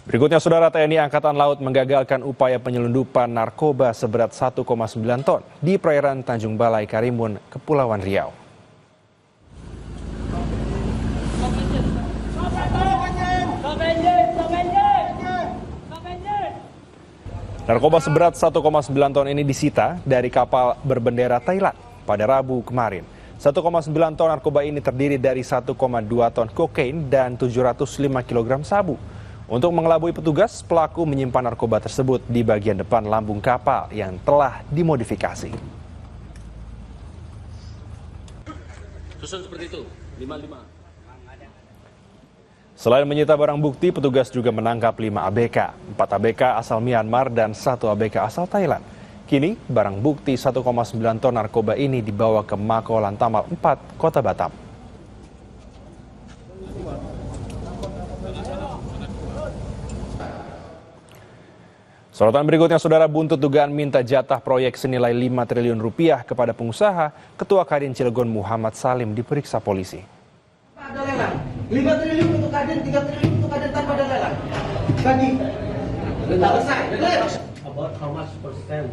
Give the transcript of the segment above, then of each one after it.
Berikutnya, Saudara, TNI Angkatan Laut menggagalkan upaya penyelundupan narkoba seberat 1,9 ton di perairan Tanjung Balai, Karimun, Kepulauan Riau. Narkoba seberat 1,9 ton ini disita dari kapal berbendera Thailand pada Rabu kemarin. 1,9 ton narkoba ini terdiri dari 1,2 ton kokain dan 705 kg sabu. Untuk mengelabui petugas, pelaku menyimpan narkoba tersebut di bagian depan lambung kapal yang telah dimodifikasi. Susun seperti itu, 55. Selain menyita barang bukti, petugas juga menangkap 5 ABK, 4 ABK asal Myanmar dan 1 ABK asal Thailand. Kini, barang bukti 1,9 ton narkoba ini dibawa ke Mako Lantamal 4, Kota Batam. Sorotan berikutnya, Saudara, buntut dugaan minta jatah proyek senilai 5 triliun rupiah kepada pengusaha, Ketua Kadin Cilegon Muhammad Salim diperiksa polisi. Ada lelang, 5 triliun untuk Kadin, 3 triliun untuk Kadin tanpa ada lelang. Bagi, tidak selesai. About how much percent?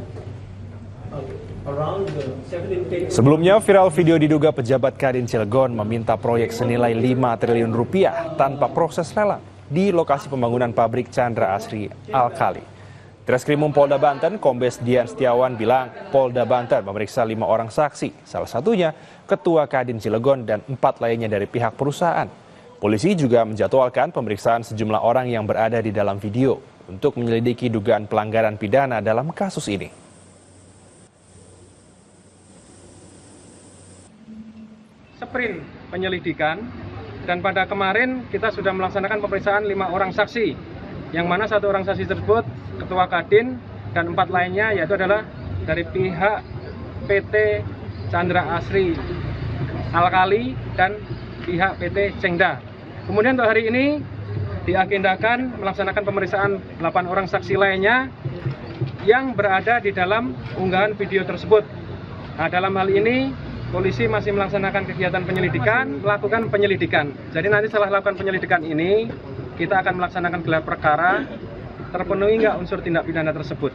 Around 17. Sebelumnya, viral video diduga pejabat Kadin Cilegon meminta proyek senilai 5 triliun rupiah tanpa proses lelang di lokasi pembangunan pabrik Chandra Asri Alkali. Treskrimum Polda Banten, Kombes Dian Setiawan bilang Polda Banten memeriksa 5 orang saksi, salah satunya Ketua Kadin Cilegon dan 4 lainnya dari pihak perusahaan. Polisi juga menjadwalkan pemeriksaan sejumlah orang yang berada di dalam video untuk menyelidiki dugaan pelanggaran pidana dalam kasus ini. Sprint penyelidikan, dan pada kemarin kita sudah melaksanakan pemeriksaan 5 orang saksi, yang mana 1 orang saksi tersebut Ketua Kadin dan 4 lainnya yaitu adalah dari pihak PT Chandra Asri Alkali dan pihak PT Cengda. Kemudian untuk hari ini diagendakan melaksanakan pemeriksaan 8 orang saksi lainnya yang berada di dalam unggahan video tersebut. Nah, dalam hal ini polisi masih melaksanakan kegiatan penyelidikan, melakukan penyelidikan. Jadi nanti setelah lakukan penyelidikan ini, kita akan melaksanakan gelar perkara, terpenuhi nggak unsur tindak pidana tersebut.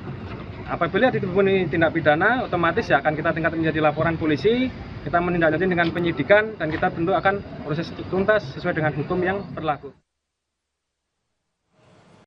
Apabila dipenuhi tindak pidana, otomatis ya akan kita tingkatkan menjadi laporan polisi, kita menindaklanjuti dengan penyidikan, dan kita tentu akan proses tuntas sesuai dengan hukum yang berlaku.